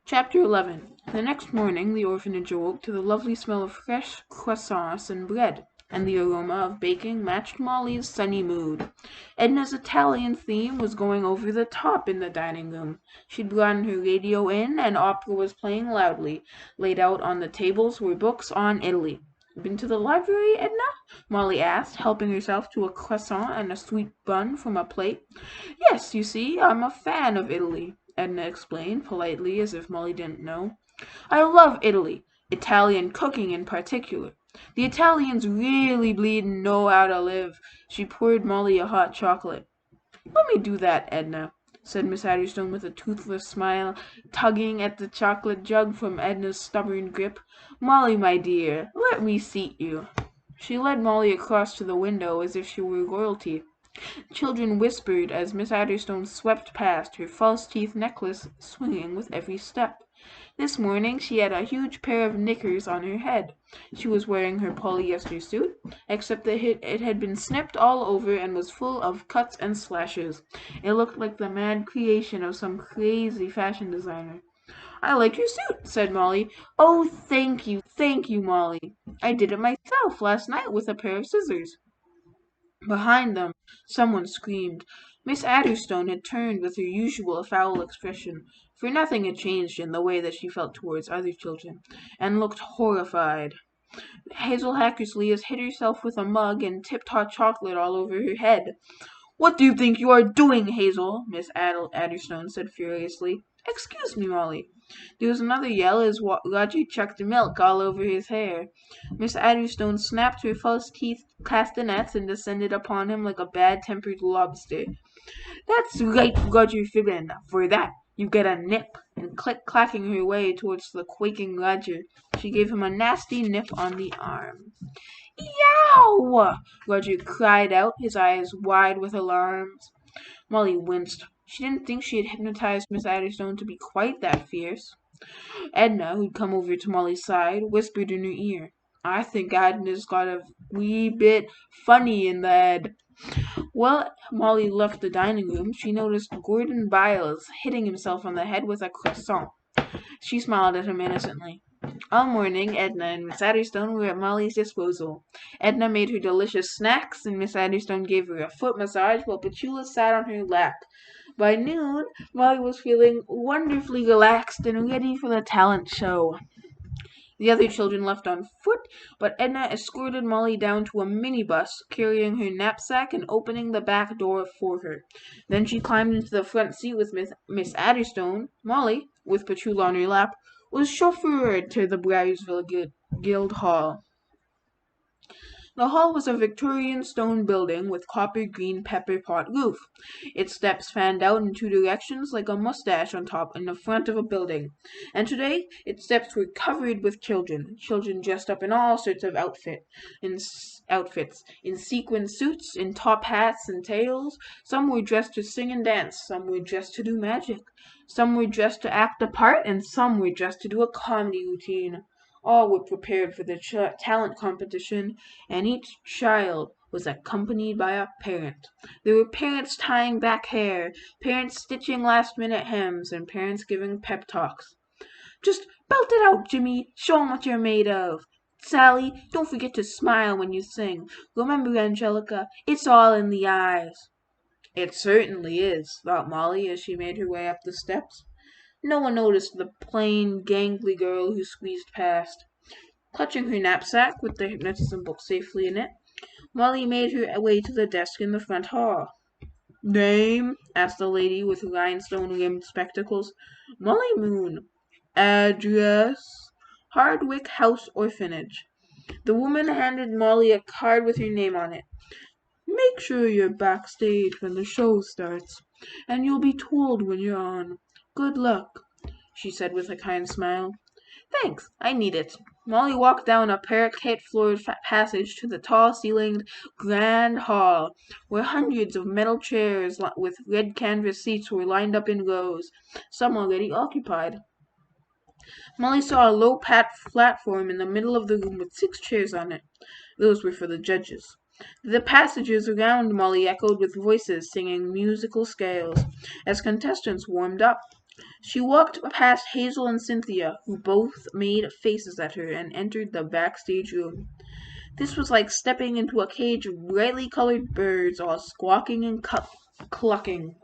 Chapter 11. The next morning the orphanage awoke to the lovely smell of fresh croissants and bread, and the aroma of baking matched Molly's sunny mood. Edna's Italian theme was going over the top in the dining room. She'd brought her radio in, and opera was playing loudly. Laid out on the tables were books on Italy. "Been to the library, Edna?" Molly asked, helping herself to a croissant and a sweet bun from a plate. "Yes, you see, I'm a fan of Italy," Edna explained, politely, as if Molly didn't know. "I love Italy, Italian cooking in particular. The Italians really bleedin' know how to live." She poured Molly a hot chocolate. "Let me do that, Edna," said Miss Adderstone with a toothless smile, tugging at the chocolate jug from Edna's stubborn grip. "Molly, my dear, let me seat you." She led Molly across to the window as if she were royalty. Children whispered as Miss Adderstone swept past, her false teeth necklace swinging with every step. This morning she had a huge pair of knickers on her head. She was wearing her polyester suit, except that it had been snipped all over and was full of cuts and slashes. It looked like the mad creation of some crazy fashion designer. "I like your suit," said Molly. "Oh, thank you, Molly. I did it myself last night with a pair of scissors." Behind them, someone screamed. Miss Adderstone had turned with her usual foul expression, for nothing had changed in the way that she felt towards other children, and looked horrified. Hazel Hackersley has hit herself with a mug and tipped hot chocolate all over her head. "What do you think you are doing, Hazel?" Miss Adderstone said furiously. "Excuse me, Molly." There was another yell as Roger chucked milk all over his hair. Miss Adderstone snapped her false teeth castanets and descended upon him like a bad-tempered lobster. "That's right, Roger Fibbin. For that, you get a nip." And clacking her way towards the quaking Roger, she gave him a nasty nip on the arm. "Yow!" Roger cried out, his eyes wide with alarm. Molly winced. She didn't think she had hypnotized Miss Adderstone to be quite that fierce. Edna, who'd come over to Molly's side, whispered in her ear, "I think Edna's got a wee bit funny in the head." Well, Molly left the dining room, she noticed Gordon Biles hitting himself on the head with a croissant. She smiled at him innocently. All morning, Edna and Miss Adderstone were at Molly's disposal. Edna made her delicious snacks, and Miss Adderstone gave her a foot massage while Petula sat on her lap. By noon, Molly was feeling wonderfully relaxed and ready for the talent show. The other children left on foot, but Edna escorted Molly down to a minibus, carrying her knapsack and opening the back door for her. Then she climbed into the front seat with Miss Adderstone. Molly, with Petula on her lap, was chauffeured to the Briarsville Guild Hall. The hall was a Victorian stone building with copper-green pepper pot roof. Its steps fanned out in two directions like a mustache on top in the front of a building. And today its steps were covered with children dressed up in all sorts of outfits, in sequin suits, in top hats and tails. Some were dressed to sing and dance, some were dressed to do magic, some were dressed to act a part, and some were dressed to do a comedy routine. All were prepared for the talent competition, and each child was accompanied by a parent. There were parents tying back hair, parents stitching last-minute hems, and parents giving pep talks. "Just belt it out, Jimmy. Show 'em what you're made of. Sally, don't forget to smile when you sing. Remember, Angelica, it's all in the eyes." "It certainly is," thought Molly as she made her way up the steps. No one noticed the plain, gangly girl who squeezed past. Clutching her knapsack, with the hypnotism book safely in it, Molly made her way to the desk in the front hall. "Name?" asked the lady with rhinestone-rimmed spectacles. "Molly Moon." "Address?" "Hardwick House Orphanage." The woman handed Molly a card with her name on it. "Make sure you're backstage when the show starts, and you'll be told when you're on. Good luck," she said with a kind smile. "Thanks, I need it." Molly walked down a parquet-floored passage to the tall-ceilinged grand hall, where hundreds of metal chairs with red canvas seats were lined up in rows, some already occupied. Molly saw a low platform in the middle of the room with 6 chairs on it. Those were for the judges. The passages around Molly echoed with voices singing musical scales. As contestants warmed up, She walked past Hazel and Cynthia, who both made faces at her, and entered the backstage room. This was like stepping into a cage of brightly colored birds, all squawking and clucking.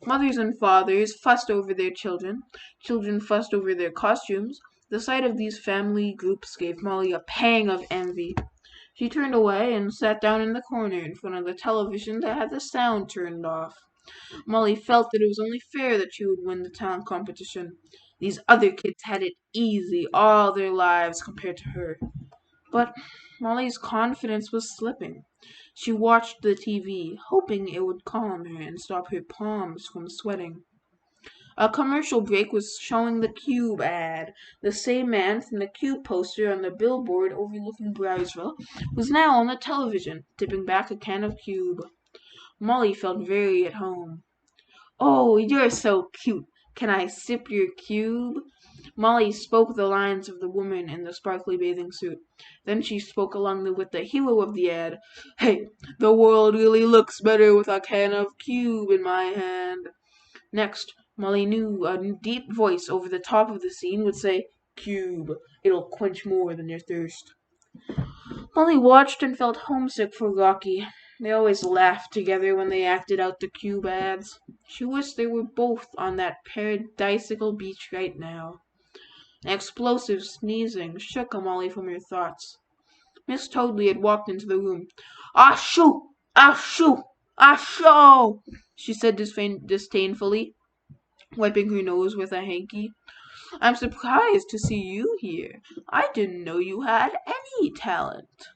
Mothers and fathers fussed over their children. Children fussed over their costumes. The sight of these family groups gave Molly a pang of envy. She turned away and sat down in the corner in front of the television that had the sound turned off. Molly felt that it was only fair that she would win the talent competition. These other kids had it easy all their lives compared to her. But Molly's confidence was slipping. She watched the TV, hoping it would calm her and stop her palms from sweating. A commercial break was showing the Cube ad. The same man from the Cube poster on the billboard overlooking Brownsville was now on the television, tipping back a can of Cube. Molly felt very at home. "Oh, you're so cute. Can I sip your cube?" Molly spoke the lines of the woman in the sparkly bathing suit. Then she spoke along with the hero of the ad. "Hey, the world really looks better with a can of cube in my hand." Next, Molly knew a deep voice over the top of the scene would say, "Cube, it'll quench more than your thirst." Molly watched and felt homesick for Rocky. They always laughed together when they acted out the Cube ads. She wished they were both on that paradisical beach right now. An explosive sneezing shook Molly from her thoughts. Miss Toadley had walked into the room. "Ah, shoo! Ah, shoo! Ah, shoo!" she said disdainfully, wiping her nose with a hanky. "I'm surprised to see you here. I didn't know you had any talent."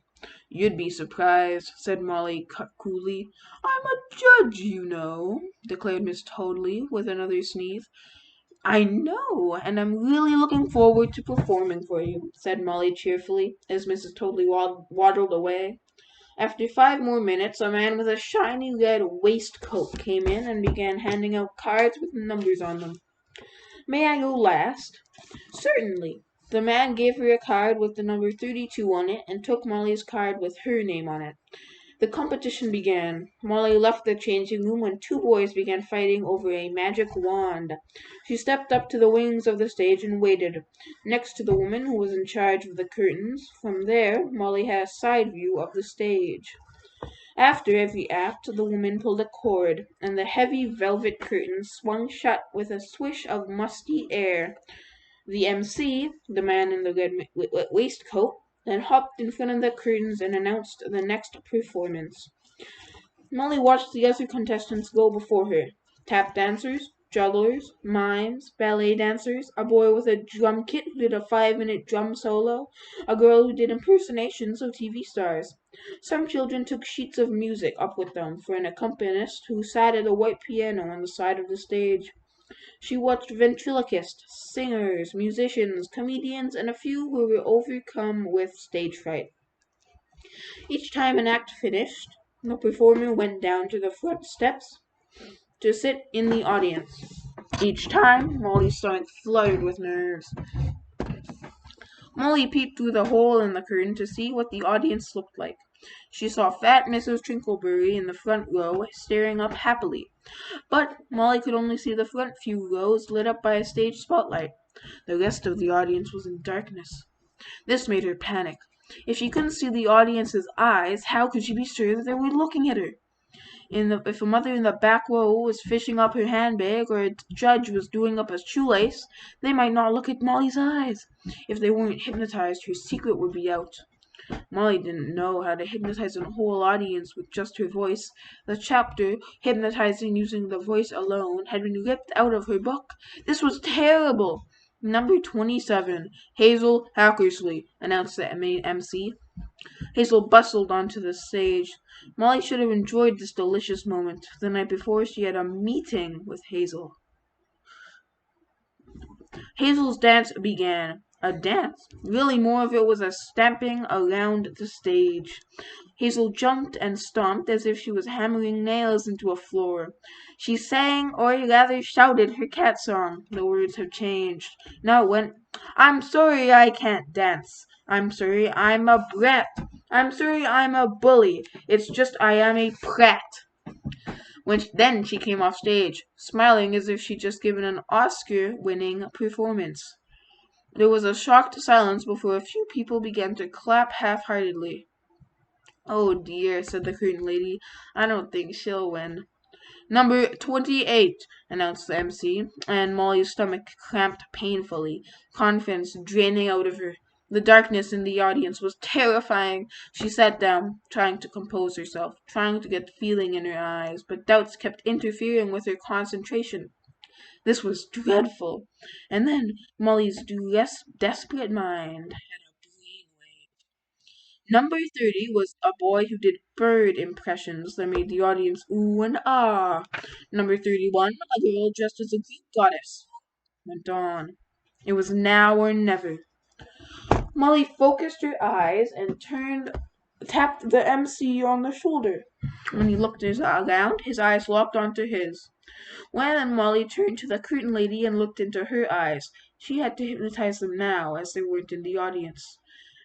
"You'd be surprised," said Molly coolly. "I'm a judge, you know," declared Miss Toadley with another sneeze. "I know, and I'm really looking forward to performing for you," said Molly cheerfully, as Mrs. Toadley waddled away. After 5 more minutes, a man with a shiny red waistcoat came in and began handing out cards with numbers on them. "May I go last?" "Certainly." The man gave her a card with the number 32 on it and took Molly's card with her name on it. The competition began. Molly left the changing room when 2 boys began fighting over a magic wand. She stepped up to the wings of the stage and waited, next to the woman who was in charge of the curtains. From there, Molly had a side view of the stage. After every act, the woman pulled a cord, and the heavy velvet curtains swung shut with a swish of musty air. The MC, the man in the red waistcoat, then hopped in front of the curtains and announced the next performance. Molly watched the other contestants go before her. Tap dancers, jugglers, mimes, ballet dancers, a boy with a drum kit who did a 5-minute drum solo, a girl who did impersonations of TV stars. Some children took sheets of music up with them for an accompanist who sat at a white piano on the side of the stage. She watched ventriloquists, singers, musicians, comedians, and a few who were overcome with stage fright. Each time an act finished, the performer went down to the front steps to sit in the audience. Each time, Molly's stomach fluttered with nerves. Molly peeped through the hole in the curtain to see what the audience looked like. She saw fat Mrs. Trinkleberry in the front row, staring up happily. But Molly could only see the front few rows lit up by a stage spotlight. The rest of the audience was in darkness. This made her panic. If she couldn't see the audience's eyes, how could she be sure that they were looking at her? If a mother in the back row was fishing up her handbag, or a judge was doing up a shoelace, they might not look at Molly's eyes. If they weren't hypnotized, her secret would be out. Molly didn't know how to hypnotize a whole audience with just her voice. The chapter, Hypnotizing Using the Voice Alone, had been ripped out of her book. This was terrible. "Number 27, Hazel Hackersley," announced the MC. Hazel bustled onto the stage. Molly should have enjoyed this delicious moment. The night before, she had a meeting with Hazel. Hazel's dance began. A dance? Really, more of it was a stamping around the stage. Hazel jumped and stomped as if she was hammering nails into a floor. She sang, or rather shouted, her cat song. The words have changed. Now it went, "I'm sorry I can't dance. I'm sorry I'm a brat. I'm sorry I'm a bully. It's just I am a prat." Then she came off stage, smiling as if she'd just given an Oscar-winning performance. There was a shocked silence before a few people began to clap half-heartedly. "Oh dear," said the curtain lady. "I don't think she'll win." "Number 28," announced the MC, and Molly's stomach cramped painfully, confidence draining out of her. The darkness in the audience was terrifying. She sat down, trying to compose herself, trying to get feeling in her eyes, but doubts kept interfering with her concentration. This was dreadful. And then Molly's desperate mind had a brainwave. Number 30 was a boy who did bird impressions that made the audience ooh and ah. Number 31, a girl dressed as a Greek goddess, went on. It was now or never. Molly focused her eyes and tapped the MC on the shoulder. When he looked around, his eyes locked onto his. When Molly turned to the curtain lady and looked into her eyes, she had to hypnotize them now, as they weren't in the audience.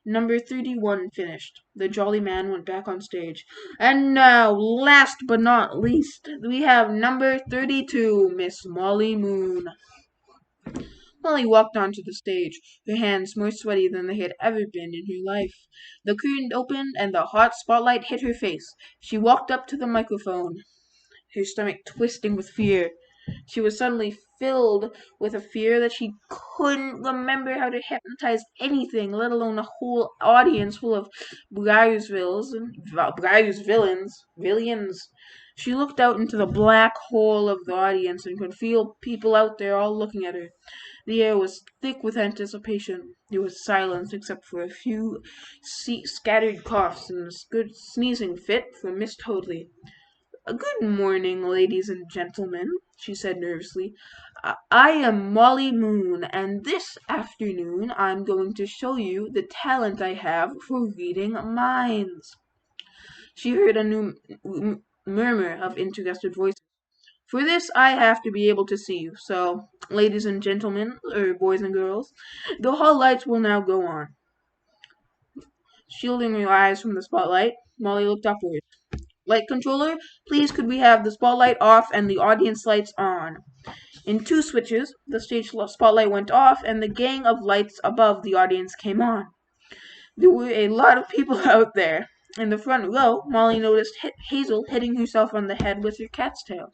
Number 31 finished. The jolly man went back on stage. "And now, last but not least, we have number 32, Miss Molly Moon." Molly walked onto the stage, her hands more sweaty than they had ever been in her life. The curtain opened and the hot spotlight hit her face. She walked up to the microphone, her stomach twisting with fear. She was suddenly filled with a fear that she couldn't remember how to hypnotize anything, let alone a whole audience full of Briar's villains. She looked out into the black hole of the audience and could feel people out there all looking at her. The air was thick with anticipation. There was silence except for a few scattered coughs and a good sneezing fit from Miss Toadley. "Good morning, ladies and gentlemen," she said nervously. "I am Molly Moon, and this afternoon I'm going to show you the talent I have for reading minds." She heard a new murmur of interested voices. "For this I have to be able to see you. So, ladies and gentlemen, or boys and girls, the hall lights will now go on." Shielding her eyes from the spotlight, Molly looked upward. "Light controller, please could we have the spotlight off and the audience lights on?" In two switches, the stage spotlight went off and the gang of lights above the audience came on. There were a lot of people out there. In the front row, Molly noticed Hazel hitting herself on the head with her cat's tail.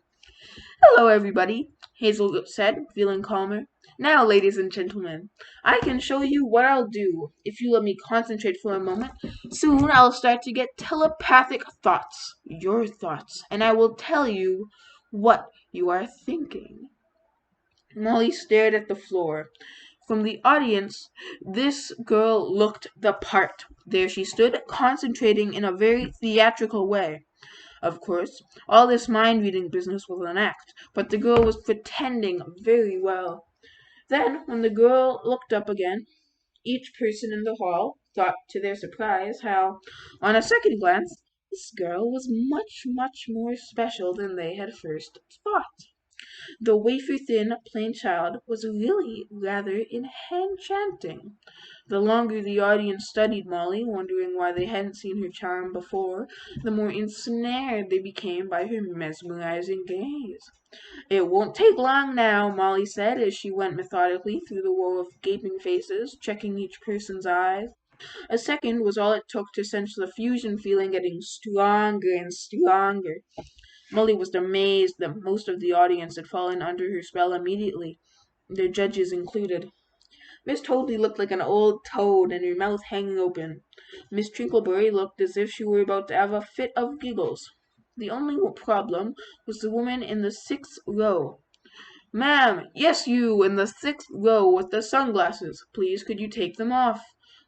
"Hello, everybody," Hazel said, feeling calmer. "Now, ladies and gentlemen, I can show you what I'll do. If you let me concentrate for a moment, soon I'll start to get telepathic thoughts, your thoughts, and I will tell you what you are thinking." Molly stared at the floor. From the audience, this girl looked the part. There she stood, concentrating in a very theatrical way. Of course, all this mind-reading business was an act, but the girl was pretending very well. Then, when the girl looked up again, each person in the hall thought, to their surprise, how, on a second glance, this girl was much, much more special than they had first thought. The wafer-thin, plain child was really rather enchanting. The longer the audience studied Molly, wondering why they hadn't seen her charm before, the more ensnared they became by her mesmerizing gaze. "It won't take long now," Molly said as she went methodically through the row of gaping faces, checking each person's eyes. A second was all it took to sense the fusion feeling getting stronger and stronger. Molly was amazed that most of the audience had fallen under her spell immediately, the judges included. Miss Toadley looked like an old toad, and her mouth hanging open. Miss Trinkleberry looked as if she were about to have a fit of giggles. The only problem was the woman in the 6th row. "Ma'am, yes, you in the 6th row with the sunglasses. Please could you take them off?"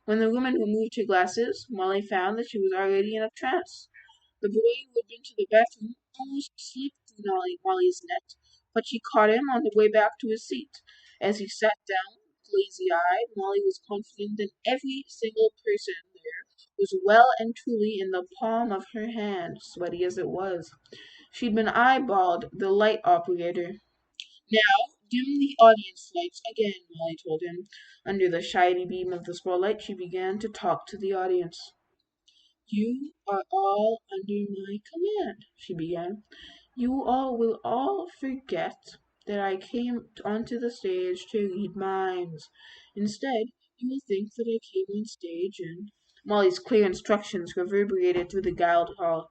When the woman removed her glasses, Molly found that she was already in a trance. The boy who had been to the bathroom almost slipped through Molly's net, but she caught him on the way back to his seat. As he sat down, lazy-eyed, Molly was confident that every single person there was well and truly in the palm of her hand, sweaty as it was. She'd been eyeballed the light operator. "Now, dim the audience lights again," Molly told him. Under the shiny beam of the spotlight, she began to talk to the audience. "You are all under my command," she began. You all will all forget that I came onto the stage to read minds. Instead, you will think that I came on stage and Molly's clear instructions reverberated through the guild hall.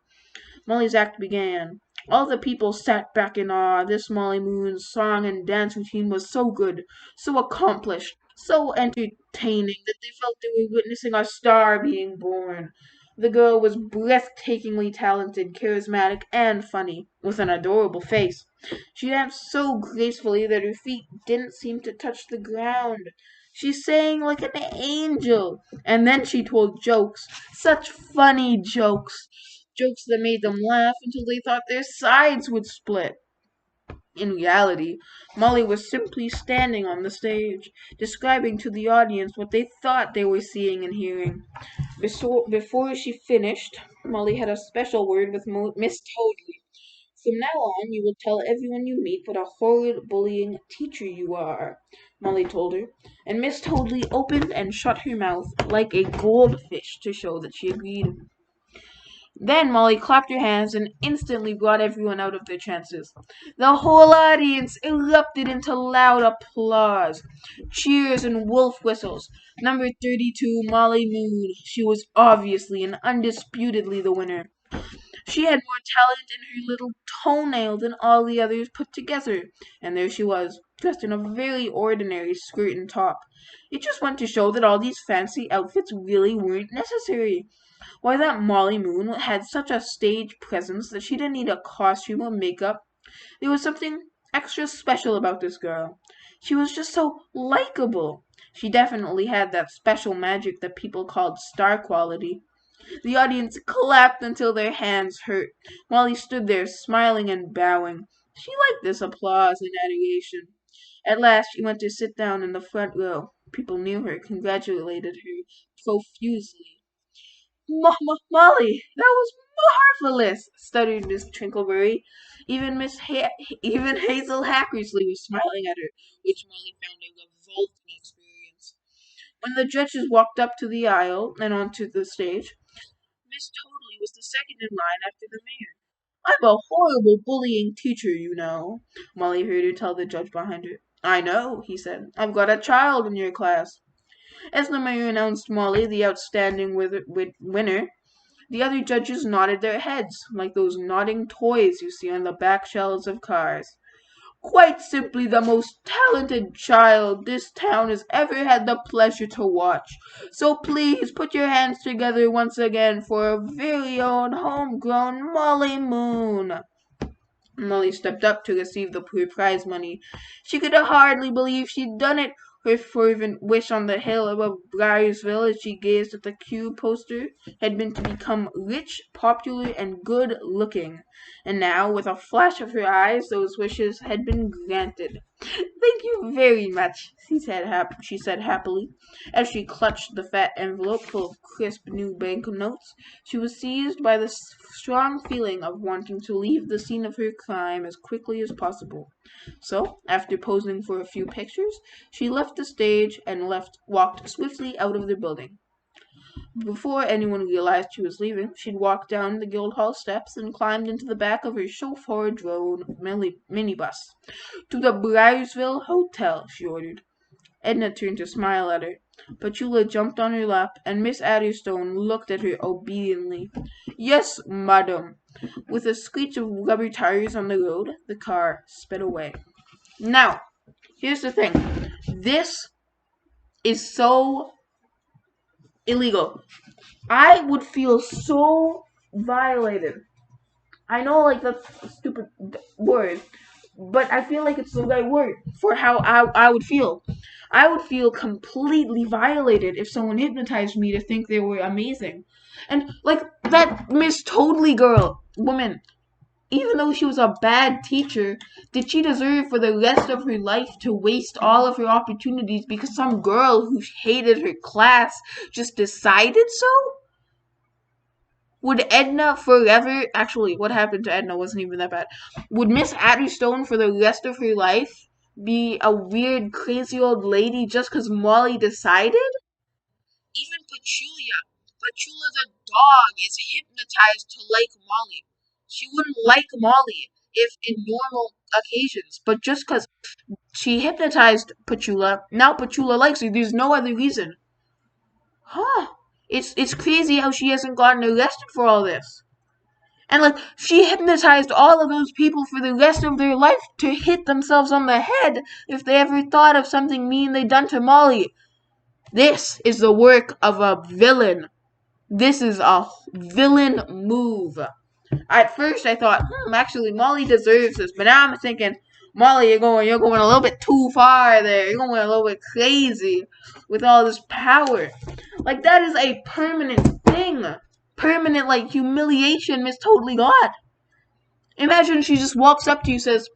Molly's act began. All the people sat back in awe. This Molly Moon's song and dance routine was so good, so accomplished, so entertaining that they felt they were witnessing a star being born. The girl was breathtakingly talented, charismatic, and funny, with an adorable face. She danced so gracefully that her feet didn't seem to touch the ground. She sang like an angel, and then she told jokes, such funny jokes, jokes that made them laugh until they thought their sides would split. In reality, Molly was simply standing on the stage, describing to the audience what they thought they were seeing and hearing. Before she finished, Molly had a special word with Miss Toadley. From now on, you will tell everyone you meet what a horrid, bullying teacher you are, Molly told her, and Miss Toadley opened and shut her mouth like a goldfish to show that she agreed. Then Molly clapped her hands and instantly brought everyone out of their trances. The whole audience erupted into loud applause, cheers, and wolf whistles. Number 32, Molly Moon. She was obviously and undisputedly the winner. She had more talent in her little toenail than all the others put together, and there she was, dressed in a very ordinary skirt and top. It just went to show that all these fancy outfits really weren't necessary. Why, that Molly Moon had such a stage presence that she didn't need a costume or makeup. There was something extra special about this girl. She was just so likable. She definitely had that special magic that people called star quality. The audience clapped until their hands hurt. Molly stood there smiling and bowing. She liked this applause and adoration. At last she went to sit down in the front row. People knew her, congratulated her profusely. Molly, that was marvelous, stuttered Miss Trinkleberry. Even even Hazel Hackersley was smiling at her, which Molly found a revolting experience. When the judges walked up to the aisle and onto the stage, Miss Totally was the second in line after the mayor. I'm a horrible bullying teacher, you know, Molly heard her tell the judge behind her. I know, he said. I've got a child in your class. As the mayor announced Molly the outstanding winner, the other judges nodded their heads, like those nodding toys you see on the back shelves of cars. Quite simply the most talented child this town has ever had the pleasure to watch. So please put your hands together once again for our very own homegrown Molly Moon. Molly stepped up to receive the poor prize money. She could hardly believe she'd done it. Her fervent wish on the hill above Briarsville as she gazed at the Q poster had been to become rich, popular, and good-looking. And now, with a flash of her eyes, those wishes had been granted. Thank you very much, she said happily. As she clutched the fat envelope full of crisp new banknotes, she was seized by the strong feeling of wanting to leave the scene of her crime as quickly as possible. So, after posing for a few pictures, she left the stage and walked swiftly out of the building. Before anyone realized she was leaving, she'd walked down the Guildhall steps and climbed into the back of her chauffeur-drone minibus. To the Briarsville Hotel, she ordered. Edna turned to smile at her. Petula jumped on her lap, and Miss Adderstone looked at her obediently. Yes, madam. With a screech of rubber tires on the road, the car sped away. Now, here's the thing. This is so illegal. I would feel so violated. I know, like, that's a stupid word, but I feel like it's the right word for how I would feel. I would feel completely violated if someone hypnotized me to think they were amazing. And, like, that Miss Totally woman, even though she was a bad teacher, did she deserve for the rest of her life to waste all of her opportunities because some girl who hated her class just decided so? Would Edna forever, actually, what happened to Edna wasn't even that bad. Would Miss Adderstone for the rest of her life be a weird, crazy old lady just because Molly decided? Even Petula the dog is hypnotized to like Molly. She wouldn't like Molly if in normal occasions. But just because she hypnotized Petula, now Petula likes her. There's no other reason. Huh. It's crazy how she hasn't gotten arrested for all this. And like she hypnotized all of those people for the rest of their life to hit themselves on the head if they ever thought of something mean they'd done to Molly. This is the work of a villain. This is a villain move. At first I thought, actually Molly deserves this, but now I'm thinking, Molly, you're going a little bit too far there. You're going a little bit crazy with all this power. Like that is a permanent thing. Permanent like humiliation Miss Totally got. Imagine she just walks up to you and says,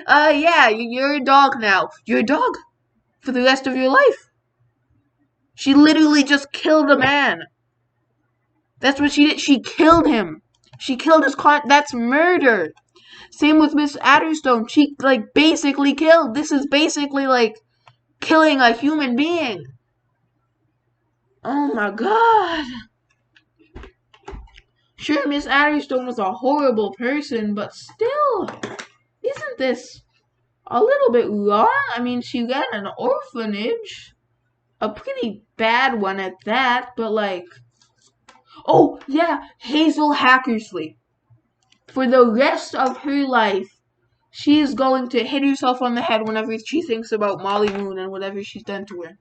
yeah, you're a dog now. You're a dog for the rest of your life. She literally just killed a man. That's what she did. She killed him. She killed his that's murder. Same with Miss Adderstone. She like basically killed. This is basically like killing a human being. Oh my god. Sure, Miss Adderstone was a horrible person, but still, isn't this a little bit wrong? I mean, she ran an orphanage. A pretty bad one at that, but like... Oh, yeah, Hazel Hackersley. For the rest of her life, she is going to hit herself on the head whenever she thinks about Molly Moon and whatever she's done to her.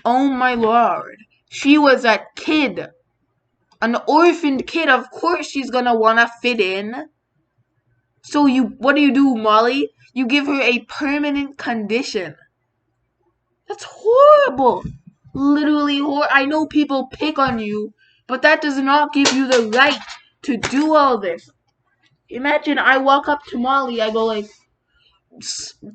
Oh my lord. She was a kid. An orphaned kid. Of course she's gonna wanna fit in. So what do, Molly? You give her a permanent condition. That's horrible. Literally horrible. I know people pick on you, but that does not give you the right to do all this. Imagine I walk up to Molly, I go like,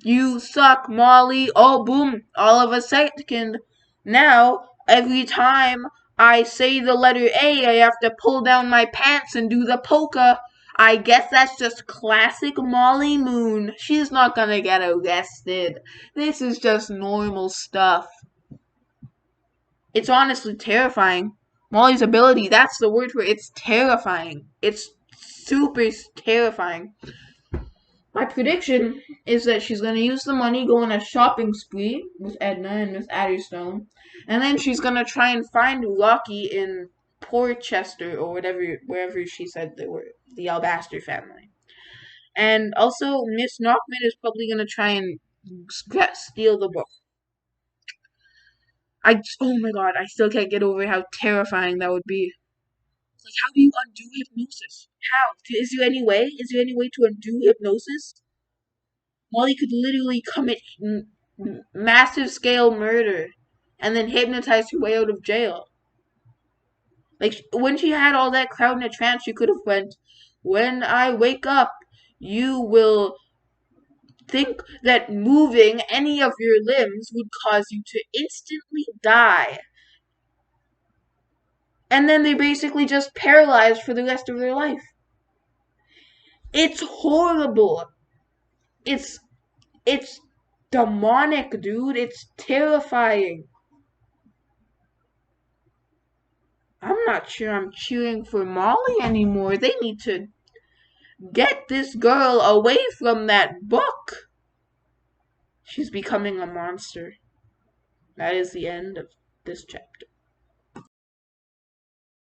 you suck, Molly. Oh, boom. All of a second. Now, every time I say the letter A, I have to pull down my pants and do the polka. I guess that's just classic Molly Moon. She's not gonna get arrested. This is just normal stuff. It's honestly terrifying. Molly's ability, that's the word for it. It's terrifying. It's super terrifying. My prediction is that she's going to use the money, go on a shopping spree with Edna and Miss Adderstone, and then she's going to try and find Rocky in Portchester or wherever she said they were, the Albaster family. And also, Miss Knockman is probably going to try and steal the book. Oh my god, I still can't get over how terrifying that would be. Like, how do you undo hypnosis? How? Is there any way? Is there any way to undo hypnosis? Molly could literally commit massive scale murder and then hypnotize her way out of jail. Like, when she had all that crowd in a trance, she could have went, when I wake up, you will think that moving any of your limbs would cause you to instantly die. And then they basically just paralyzed for the rest of their life. It's horrible. It's demonic, dude. It's terrifying. I'm not sure I'm cheering for Molly anymore. They need to get this girl away from that book. She's becoming a monster. That is the end of this chapter.